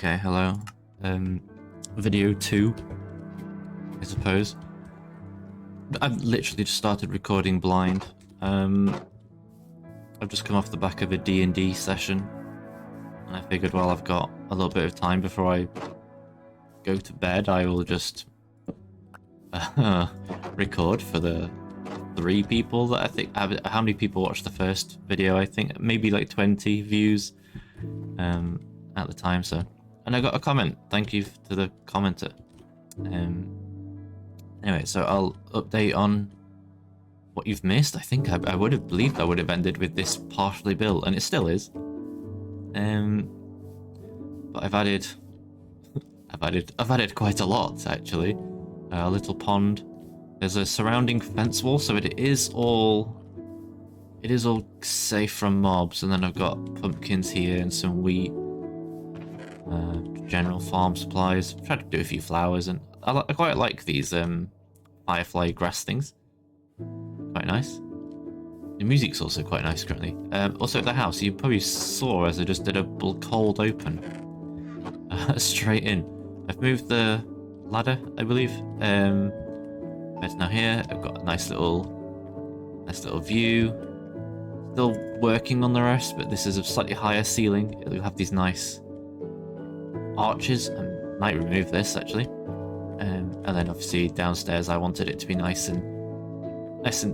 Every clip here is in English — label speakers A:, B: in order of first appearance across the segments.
A: Okay, hello. Video 2, I suppose. I've literally just started recording blind. I've just come off the back of a D&D session, and I figured while I've got a little bit of time before I go to bed, I will just record for the 3 people that I think... How many people watched the first video? I think maybe like 20 views at the time, so... And I got a comment. Thank you to the commenter. Anyway, so I'll update on what you've missed. I think I would have believed I would have ended with this partially built, and it still is. But I've added quite a lot actually. A little pond. There's a surrounding fence wall, so it is all safe from mobs. And then I've got pumpkins here and some wheat. General farm supplies. I've tried to do a few flowers, and I quite like these firefly grass things. Quite nice. The music's also quite nice currently. Also at the house, you probably saw as I just did a cold open straight in. I've moved the ladder, I believe. Bed's now here. I've got a nice little view. Still working on the rest, but this is a slightly higher ceiling. It'll have these nice arches. I might remove this actually. And then obviously downstairs I wanted it to be nice and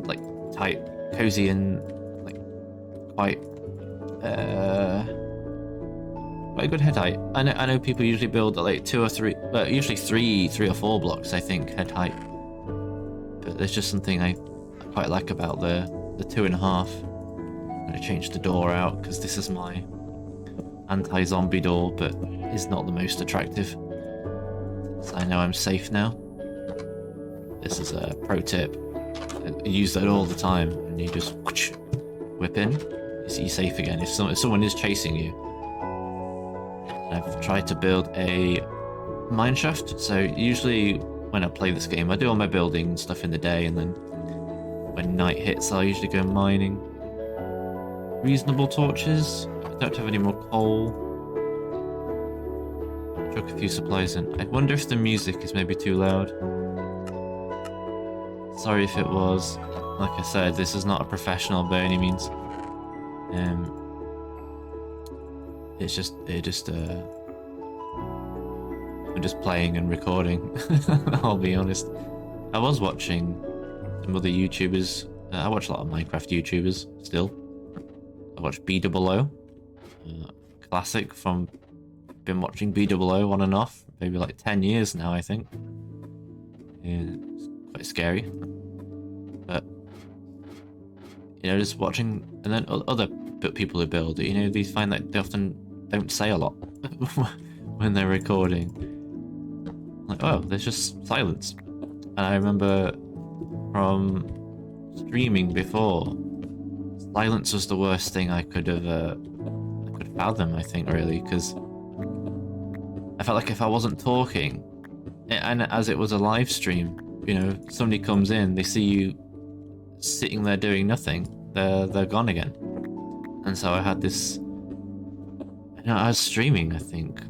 A: like tight, cozy, and like quite a good head height. I know people usually build like 2 or 3, but usually 3 or 4 blocks I think head height. But there's just something I quite like about the 2.5. I'm gonna change the door out because this is my anti-zombie door, but is not the most attractive. So I know I'm safe now. This is a pro tip. I use that all the time, and you just whip in. You're safe again if someone is chasing you. I've tried to build a mineshaft. So usually when I play this game, I do all my building stuff in the day, and then when night hits, I'll usually go mining. Reasonable torches. I don't have any more coal. Chuck a few supplies in. I wonder if the music is maybe too loud. Sorry if it was. Like I said, this is not a professional by any means. I'm just playing and recording. I'll be honest. I was watching some other YouTubers. I watch a lot of Minecraft YouTubers still. I watch B00, classic from. Been watching B00 on and off, maybe like 10 years now, I think. Yeah, it's quite scary. But you know, just watching, and then other people who build, you know, these find that they often don't say a lot when they're recording. Like, oh, there's just silence. And I remember from streaming before, silence was the worst thing I could fathom, I think, really, because I felt like if I wasn't talking, and as it was a live stream, you know, somebody comes in, they see you sitting there doing nothing, they're gone again. And so I had this, you know, I was streaming, I think,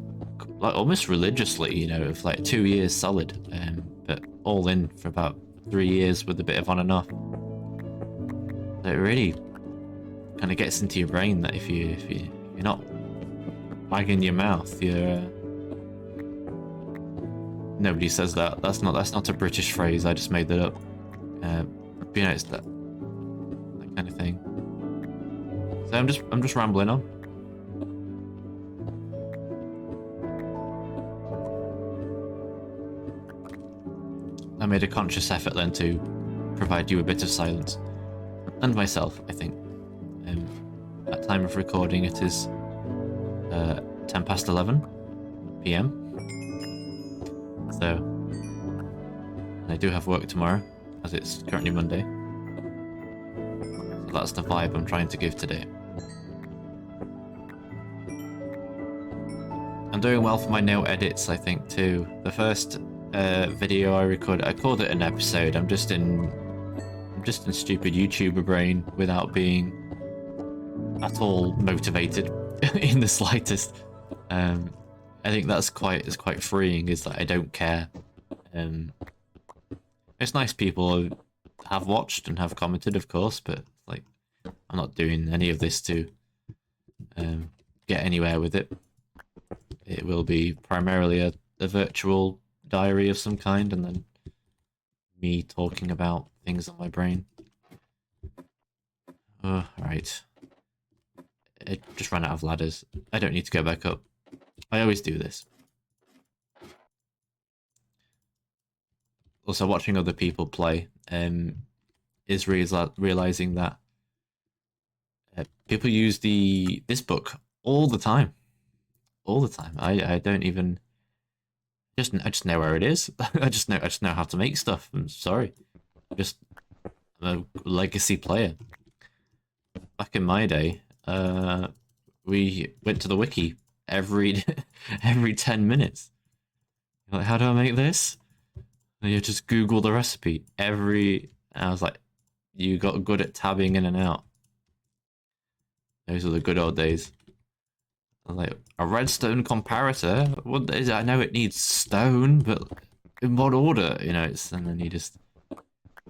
A: like almost religiously, you know, for like 2 years solid, but all in for about 3 years with a bit of on and off. So it really kind of gets into your brain that if you're not wagging your mouth, you're nobody says that. That's not a British phrase. I just made that up. But you know, it's that kind of thing. So I'm just rambling on. I made a conscious effort then to provide you a bit of silence, and myself, I think. At time of recording, it is 10 past 11 p.m. So I do have work tomorrow, as it's currently Monday. So that's the vibe I'm trying to give today. I'm doing well for my no edits, I think, too. The first video I recorded, I called it an episode. I'm just in stupid YouTuber brain without being at all motivated in the slightest. I think that's quite freeing. Is that I don't care. Um, it's nice people have watched and have commented, of course, but like I'm not doing any of this to get anywhere with it. It will be primarily a virtual diary of some kind, and then me talking about things on my brain. Oh, right. It just ran out of ladders. I don't need to go back up. I always do this. Also, watching other people play is realizing that people use this book all the time. All the time. I don't even I just know where it is. I just know how to make stuff. I'm sorry. I'm a legacy player. Back in my day, we went to the wiki every every 10 minutes. Like, how do I make this? And you just Google the recipe every. I was like, you got good at tabbing in and out. Those are the good old days. I was like, a redstone comparator? What is it? I know it needs stone, but in what order? You know, it's and then you just.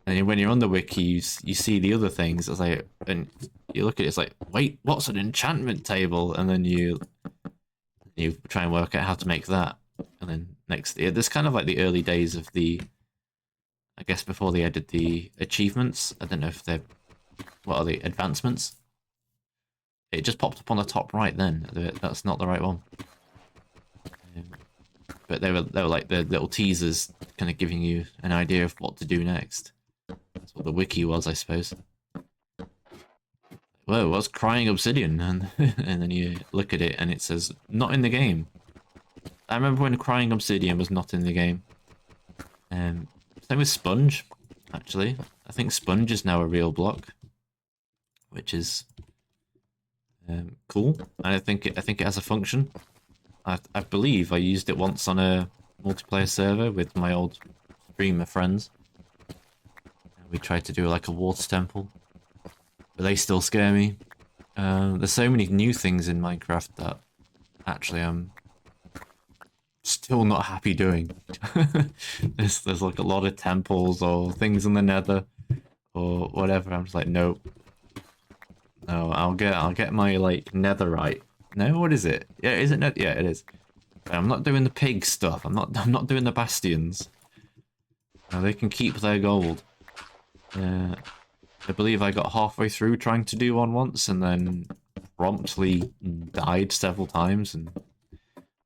A: And when you're on the wiki, you see the other things. It's like, and you look at it, it's like, wait, what's an enchantment table? And then you try and work out how to make that. And then next, there's kind of like the early days of I guess before they added the achievements. I don't know if what are the advancements? It just popped up on the top right then. That's not the right one. But they were like the little teasers, kind of giving you an idea of what to do next. That's what the wiki was, I suppose. Whoa, what's crying obsidian? And then you look at it and it says, not in the game. I remember when crying obsidian was not in the game. Same with sponge, actually. I think sponge is now a real block, which is cool. And I think it has a function. I believe I used it once on a multiplayer server with my old streamer friends. We tried to do like a water temple, but they still scare me. There's so many new things in Minecraft that actually I'm still not happy doing. there's like a lot of temples or things in the nether or whatever. I'm just like, nope. No, I'll get my like netherite. No, what is it? Yeah, is it yeah, it is. I'm not doing the pig stuff. I'm not doing the bastions. No, they can keep their gold. I believe I got halfway through trying to do one once and then promptly died several times and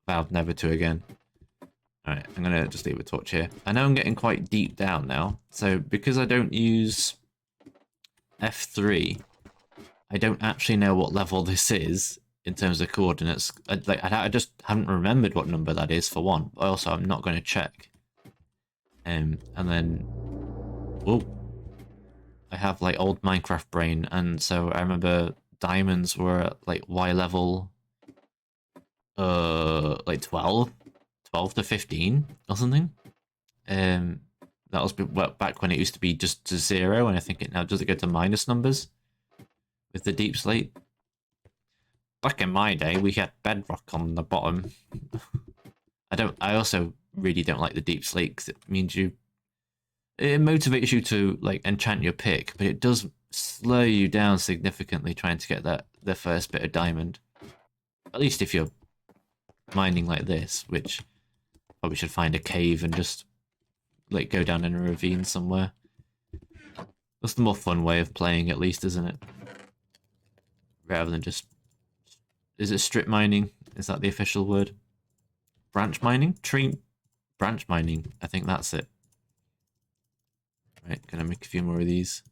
A: vowed never to again. Alright, I'm gonna just leave a torch here. I know I'm getting quite deep down now, so because I don't use F3, I don't actually know what level this is in terms of coordinates. I just haven't remembered what number that is, for one. Also, I'm not going to check. And then... Oh. I have, like, old Minecraft brain, and so I remember diamonds were at, like, Y level... like 12 to 15 or something. That was back when it used to be just to 0, and I think it now does it go to minus numbers with the deep slate. Back in my day, we had bedrock on the bottom. I also really don't like the deep slate because it means it motivates you to like enchant your pick, but it does slow you down significantly trying to get the first bit of diamond. At least if you're mining like this, which probably should find a cave and just like go down in a ravine somewhere. That's the more fun way of playing, at least, isn't it? Rather than just... Is it strip mining? Is that the official word? Branch mining? Branch mining. I think that's it. Right, gonna make a few more of these.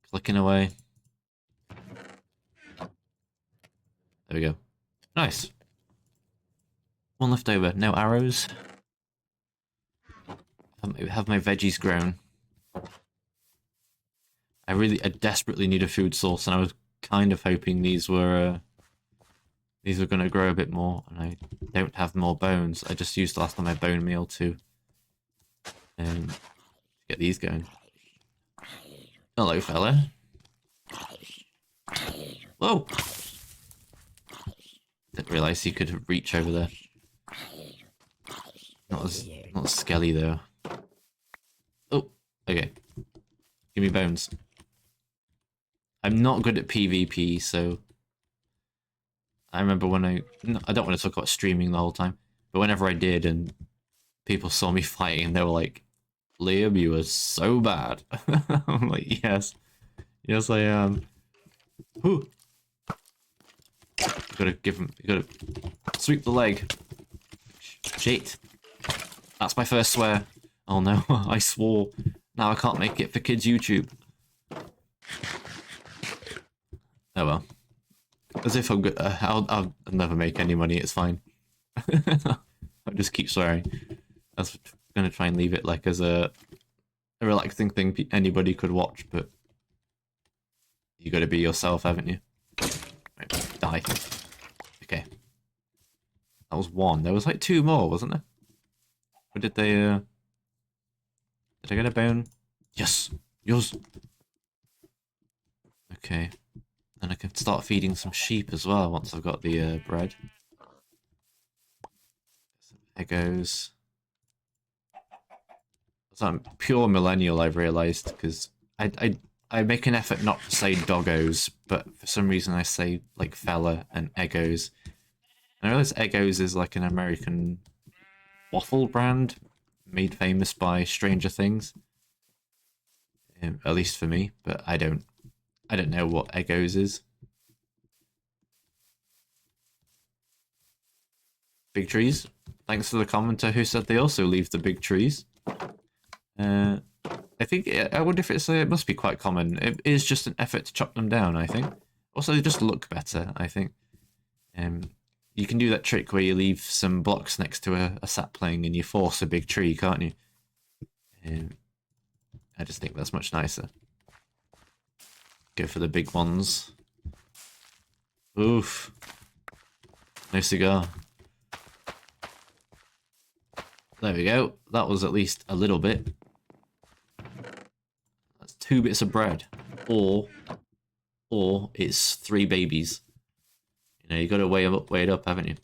A: Clicking away. There we go. Nice. One left over. No arrows. Have my veggies grown? I desperately need a food source, and I was kind of hoping these were going to grow a bit more, and I don't have more bones. I just used last time my bone meal to get these going. Hello, fella. Whoa! Didn't realise he could reach over there. Not skelly though. Oh, okay. Give me bones. I'm not good at PvP, so I remember when I don't want to talk about streaming the whole time, but whenever I did and people saw me fighting, they were like, "Liam, you are so bad." I'm like, "Yes, yes, I am." Whew. You gotta give him. You gotta sweep the leg. Shit. That's my first swear. Oh no, I swore. Now I can't make it for kids' YouTube. Oh well. As if I'm good. I'll never make any money. It's fine. I'll just keep swearing. I was gonna try and leave it like as a relaxing thing anybody could watch, but you gotta be yourself, haven't you? Right, die. Okay. That was one. There was like two more, wasn't there? Or did they, did I get a bone? Yes! Yours! Okay. Then I can start feeding some sheep as well once I've got the bread. Some Eggos. I'm pure millennial, I've realised, because I make an effort not to say doggos, but for some reason I say like fella and Eggos. And I realise Eggos is like an American waffle brand made famous by Stranger Things. At least for me, but I don't know what Eggos is. Big trees. Thanks to the commenter who said they also leave the big trees. I think, I wonder if it must be quite common. It is just an effort to chop them down, I think. Also, they just look better, I think. You can do that trick where you leave some blocks next to a sapling and you force a big tree, can't you? I just think that's much nicer. Go for the big ones. Oof. No cigar. There we go. That was at least a little bit. That's 2 bits of bread. Or it's 3 babies. You know, you got to weigh it up, haven't you?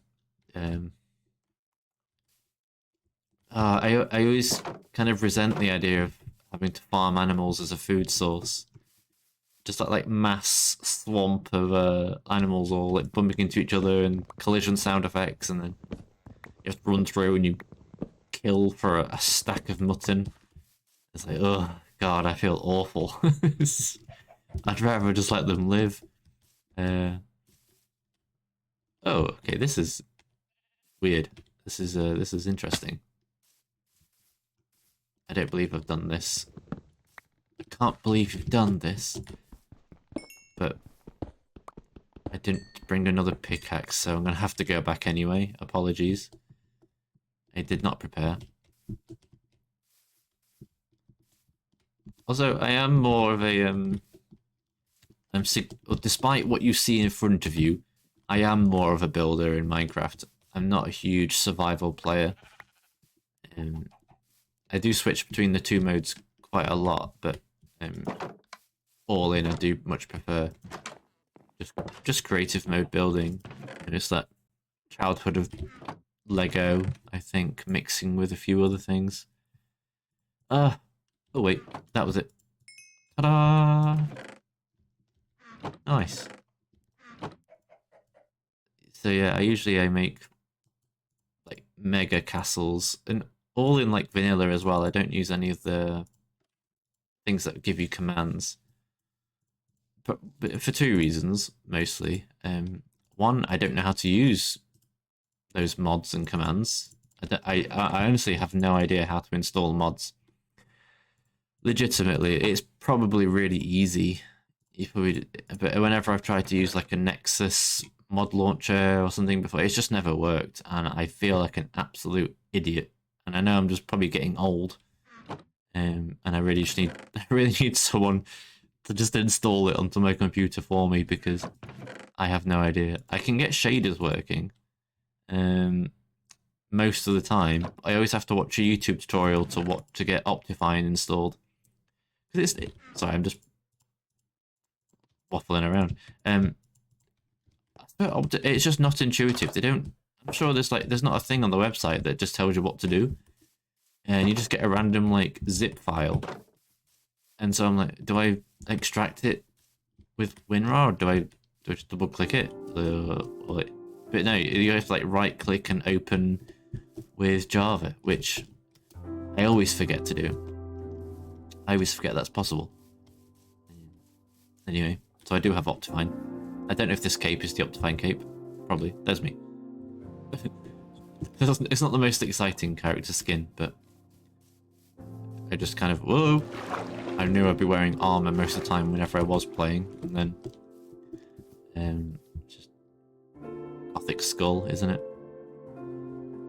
A: I always kind of resent the idea of having to farm animals as a food source. Just like mass swamp of animals all like bumping into each other and collision sound effects, and then you have to run through and you kill for a stack of mutton. It's like, oh god, I feel awful. I'd rather just let them live. Oh, okay, this is weird. This is interesting. I don't believe I've done this. I can't believe you've done this. But I didn't bring another pickaxe, so I'm gonna have to go back anyway. Apologies. I did not prepare. Also, I am more of a despite what you see in front of you, I am more of a builder in Minecraft. I'm not a huge survival player. I do switch between the 2 modes quite a lot, but all in I do much prefer just creative mode building. And it's that childhood of Lego, I think, mixing with a few other things. Oh wait, that was it. Ta-da! Nice. So yeah, I make like mega castles, and all in like vanilla as well. I don't use any of the things that give you commands. But for 2 reasons, mostly. One, I don't know how to use those mods and commands. I honestly have no idea how to install mods. Legitimately, it's probably really easy. But whenever I've tried to use like a Nexus mod launcher or something before, it's just never worked, and I feel like an absolute idiot. And I know I'm just probably getting old, and I really need someone to just install it onto my computer for me, because I have no idea. I can get shaders working most of the time. I always have to watch a YouTube tutorial to get Optifine installed. Sorry, I'm just waffling around. I It's just not intuitive. They don't. I'm sure there's not a thing on the website that just tells you what to do, and you just get a random like zip file. And so I'm like, do I extract it with WinRAR, or do I just double click it? But no, you have to like right click and open with Java, which I always forget to do. I always forget that's possible. Anyway, so I do have Optifine. I don't know if this cape is the Optifine cape. Probably. There's me. It's not the most exciting character skin, but I just kind of, whoa! I knew I'd be wearing armor most of the time whenever I was playing, and then just Gothic skull, isn't it?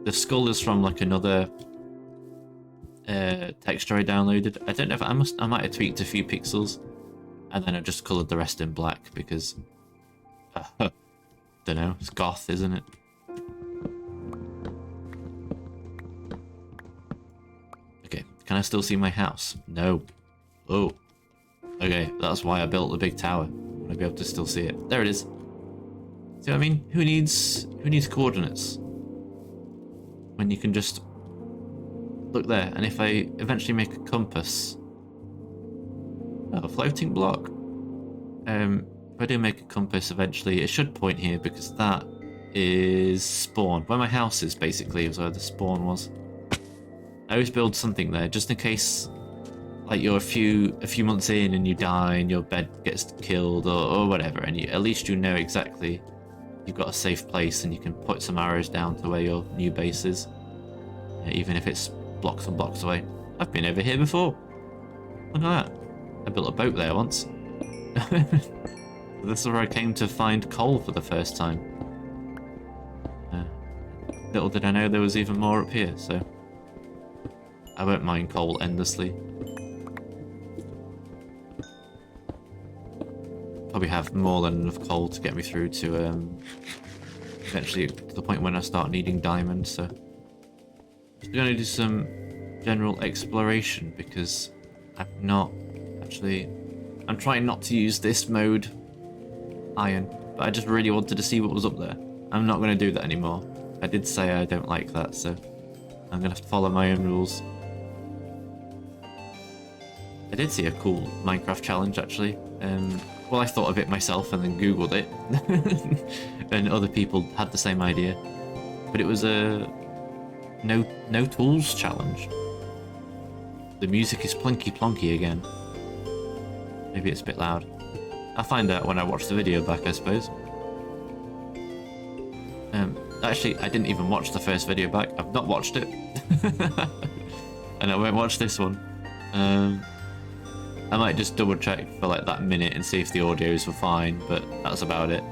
A: The skull is from like another texture I downloaded. I don't know if I might have tweaked a few pixels, and then I just coloured the rest in black because don't know, it's goth, isn't it? Okay, can I still see my house? No. Oh. Okay, that's why I built the big tower. I want to be able to still see it. There it is. See what I mean? Who needs coordinates when you can just look there? And if I eventually make a compass, a floating block. If I do make a compass eventually, it should point here because that is spawn. Where my house is basically is where the spawn was. I always build something there just in case, like you're a few months in and you die and your bed gets killed or whatever, and at least you know exactly you've got a safe place and you can put some arrows down to where your new base is, even if it's blocks and blocks away. I've been over here before. Look at that. I built a boat there once. This is where I came to find coal for the first time. Little did I know there was even more up here, so I won't mine coal endlessly. Probably have more than enough coal to get me through to eventually to the point when I start needing diamonds, so I'm going to do some general exploration because I'm trying not to use this mode iron, but I just really wanted to see what was up there. I'm not going to do that anymore. I did say I don't like that, so I'm going to have to follow my own rules. I did see a cool Minecraft challenge actually. Well, I thought of it myself and then Googled it, and other people had the same idea. But it was a no tools challenge. The music is plunky plonky again. Maybe it's a bit loud. I'll find out when I watch the video back, I suppose. Actually, I didn't even watch the first video back. I've not watched it. And I won't watch this one. I might just double check for like that minute and see if the audios were fine, but that's about it.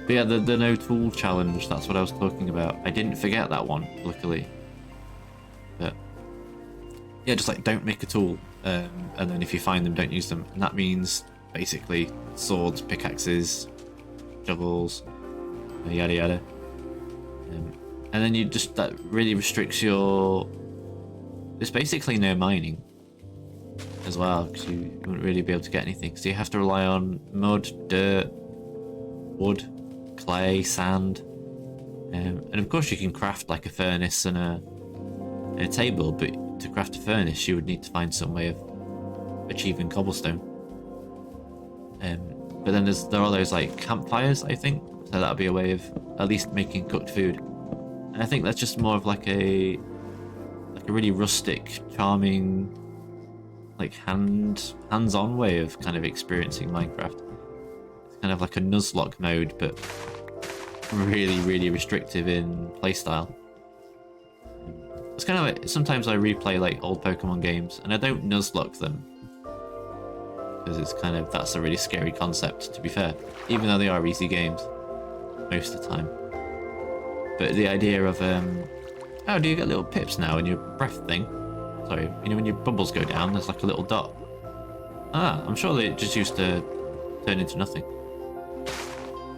A: But yeah, the no tool challenge, that's what I was talking about. I didn't forget that one, luckily. But yeah, just like don't make a tool, and then if you find them, don't use them. And that means basically swords, pickaxes, shovels, yada yada. And then that really restricts your... There's basically no mining as well, because you wouldn't really be able to get anything. So you have to rely on mud, dirt, wood, clay, sand, and of course you can craft like a furnace and a table, but to craft a furnace you would need to find some way of achieving cobblestone. But then there are those like campfires, I think, so that would be a way of at least making cooked food. And I think that's just more of like a really rustic, charming, like hands-on way of kind of experiencing Minecraft. It's kind of like a Nuzlocke mode, but really, really restrictive in playstyle. It's kind of like, sometimes I replay like old Pokemon games, and I don't Nuzlocke them. Because it's kind of, that's a really scary concept, to be fair. Even though they are easy games, most of the time. But the idea of, oh, do you get little pips now in your breath thing? Sorry, you know when your bubbles go down, there's like a little dot. Ah, I'm sure they just used to turn into nothing.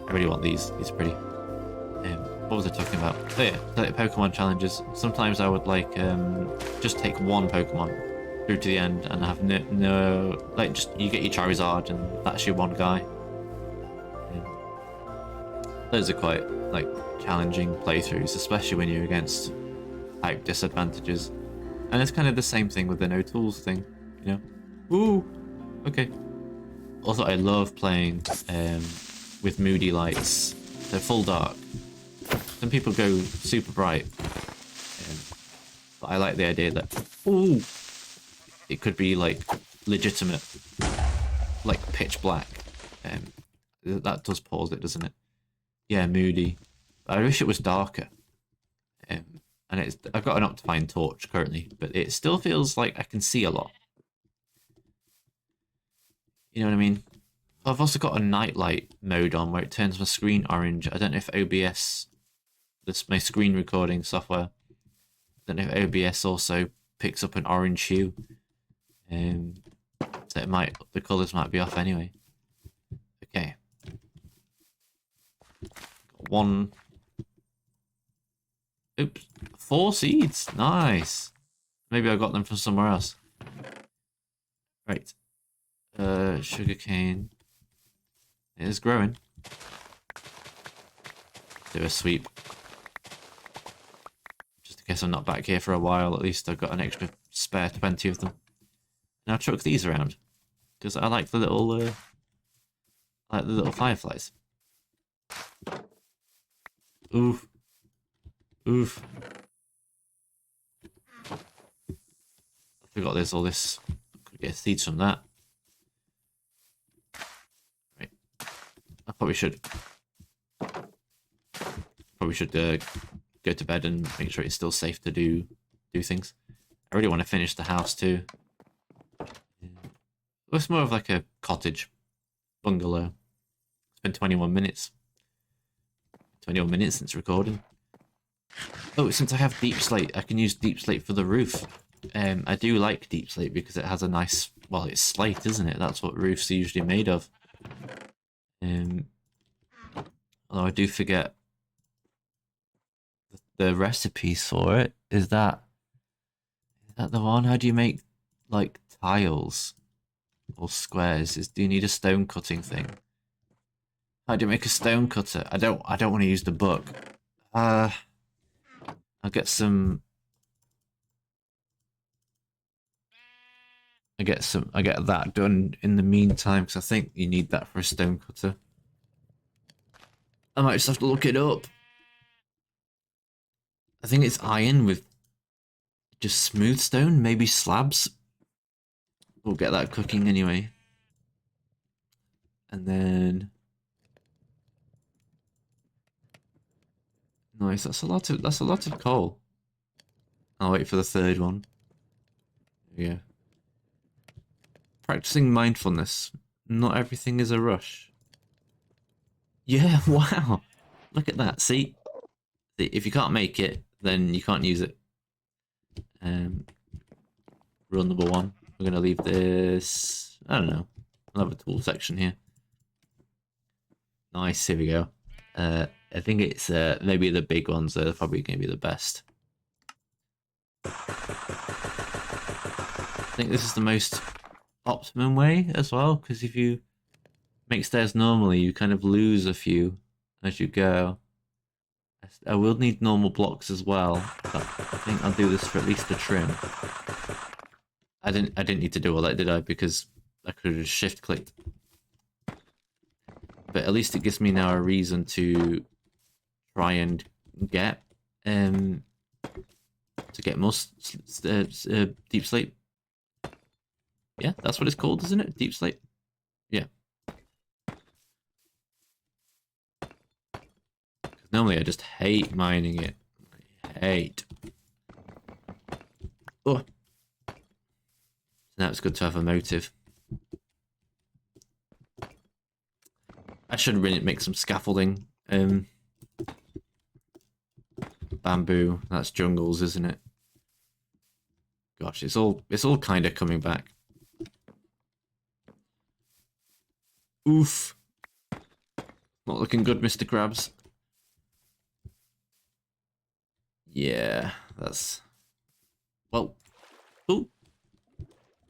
A: I really want these are pretty. What was I talking about? Oh yeah, like Pokemon challenges. Sometimes I would like, just take one Pokemon through to the end and have no like, just you get your Charizard and that's your one guy. those are quite, like, challenging playthroughs, especially when you're against type disadvantages. And it's kind of the same thing with the no tools thing, you know? Ooh! Okay. Also, I love playing with moody lights. They're full dark. Some people go super bright. But I like the idea that, ooh, it could be, like, legitimate, like, pitch black. That does pause it, doesn't it? Yeah, moody. I wish it was darker. And I've got an Optifine torch currently, but it still feels like I can see a lot. You know what I mean? I've also got a nightlight mode on where it turns my screen orange. I don't know if OBS, my screen recording software, I don't know if OBS also picks up an orange hue. So the colours might be off anyway. Okay. Got one. Oops. 4 seeds. Nice. Maybe I got them from somewhere else. Right. Sugarcane. It is growing. Do a sweep. Just in case I'm not back here for a while, at least I've got an extra spare 20 of them. And I'll chuck these around. Because I like the little fireflies. Oof. Oof. I forgot there's all this. Could get seeds from that. Right. I probably should. Go to bed and make sure it's still safe to do things. I really want to finish the house too. It's more of like a cottage bungalow. It's been 21 minutes. 21 minutes since recording. Oh, since I have deep slate, I can use deep slate for the roof. I do like deep slate because it has a nice, well, it's slate, isn't it? That's what roofs are usually made of. Although I do forget the recipes for it. Is that the one? How do you make, like, tiles or squares? Do you need a stone cutting thing? How do you make a stone cutter? I don't want to use the book. I'll get some. I get that done in the meantime because I think you need that for a stone cutter. I might just have to look it up. I think it's iron with just smooth stone, maybe slabs. We'll get that cooking anyway. And then nice, that's a lot of coal. I'll wait for the third one. Yeah. Practicing mindfulness. Not everything is a rush. Yeah, wow. Look at that. See? If you can't make it, then you can't use it. Rule number 1. We're going to leave this. I don't know. I'll have a tool section here. Nice. Here we go. I think it's maybe the big ones are probably going to be the best. I think this is the most optimum way as well, because if you make stairs normally, you kind of lose a few as you go. I will need normal blocks as well, but I think I'll do this for at least the trim. I didn't need to do all that, did I? Because I could have shift clicked. But at least it gives me now a reason to try and get more deep slate. Yeah, that's what it's called, isn't it? Deep slate. Yeah. Normally I just hate mining it. I hate. Oh. So now it's good to have a motive. I should really make some scaffolding. Bamboo. That's jungles, isn't it? Gosh, it's all kind of coming back. Oof. Not looking good, Mr. Krabs. Yeah, that's... Well... Ooh.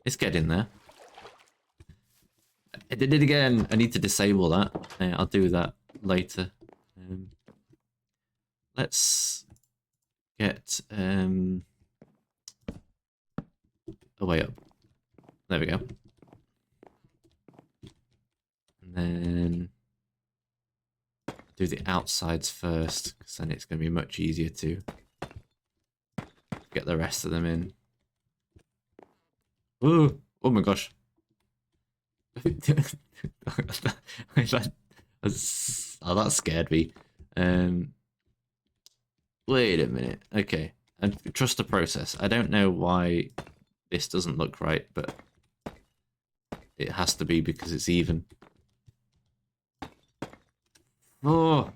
A: It's getting there. I did it again. I need to disable that. I'll do that later. Let's get a way up. There we go. And then do the outsides first, because then it's going to be much easier to get the rest of them in. Ooh, oh my gosh. That scared me. Wait a minute. Okay. And trust the process. I don't know why this doesn't look right, but it has to be because it's even. Oh!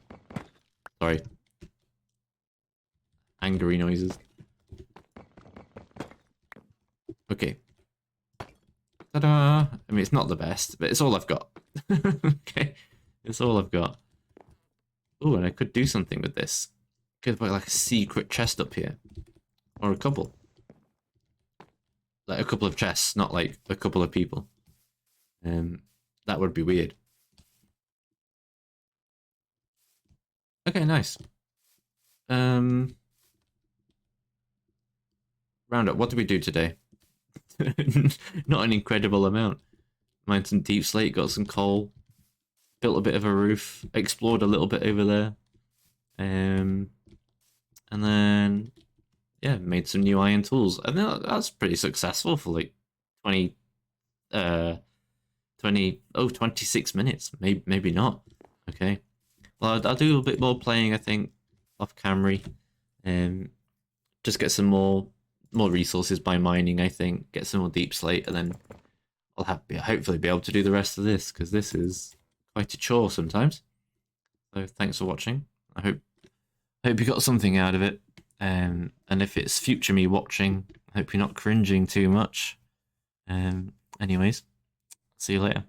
A: Sorry. Angry noises. Okay. Ta-da! I mean, it's not the best, but it's all I've got. Okay. It's all I've got. Oh, and I could do something with this. Could put like a secret chest up here. Or a couple. Like a couple of chests, not like a couple of people. That would be weird. Okay, nice. Roundup, what did we do today? Not an incredible amount. Mined some deep slate, got some coal, built a bit of a roof, explored a little bit over there. And then, yeah, made some new iron tools. I think that's pretty successful for like 26 minutes. Maybe not. Okay. Well, I'll do a bit more playing, I think, off camera. Just get some more resources by mining, I think. Get some more deep slate, and then I'll hopefully be able to do the rest of this, because this is quite a chore sometimes. So thanks for watching. I hope you got something out of it. And if it's future me watching, I hope you're not cringing too much. Anyways, see you later.